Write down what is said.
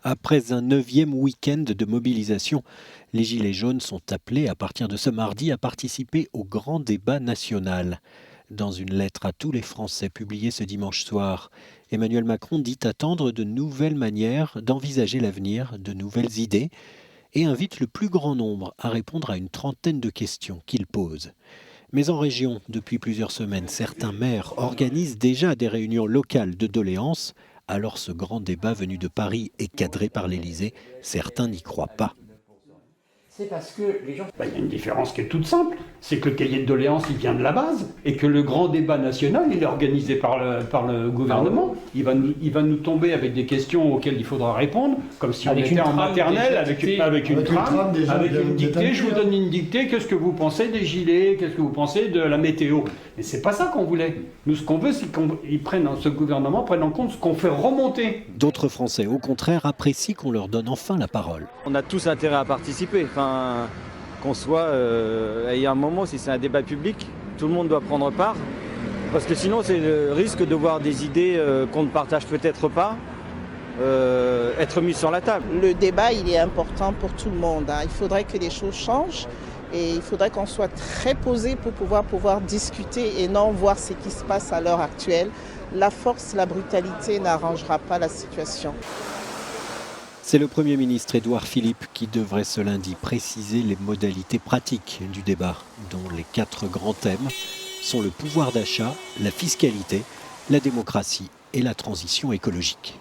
Après un 9e week-end de mobilisation, les Gilets jaunes sont appelés à partir de ce mardi à participer au grand débat national. Dans une lettre à tous les Français publiée ce dimanche soir, Emmanuel Macron dit attendre de nouvelles manières d'envisager l'avenir, de nouvelles idées, et invite le plus grand nombre à répondre à une trentaine de questions qu'il pose. Mais en région, depuis plusieurs semaines, certains maires organisent déjà des réunions locales de doléances. Alors ce grand débat venu de Paris est cadré par l'Élysée. Certains n'y croient pas. C'est parce que les gens... il y a une différence qui est toute simple, c'est que le cahier de doléances, il vient de la base, et que le grand débat national, il est organisé par le gouvernement. Il va nous tomber avec des questions auxquelles il faudra répondre, comme si on était en maternelle, avec une trame, avec une dictée. Je vous donne une dictée, qu'est-ce que vous pensez des gilets, qu'est-ce que vous pensez de la météo? Mais c'est pas ça qu'on voulait. Nous, ce qu'on veut, c'est ce gouvernement prenne en compte ce qu'on fait remonter. D'autres Français, au contraire, apprécient qu'on leur donne enfin la parole. On a tous intérêt à participer. Qu'on soit, il y a un moment, si c'est un débat public, tout le monde doit prendre part, parce que sinon c'est le risque de voir des idées qu'on ne partage peut-être pas être mises sur la table. Le débat, il est important pour tout le monde. Il faudrait que les choses changent et il faudrait qu'on soit très posé pour pouvoir discuter et non voir ce qui se passe à l'heure actuelle. La force, la brutalité n'arrangera pas la situation. C'est le Premier ministre Édouard Philippe qui devrait ce lundi préciser les modalités pratiques du débat, dont les 4 grands thèmes sont le pouvoir d'achat, la fiscalité, la démocratie et la transition écologique.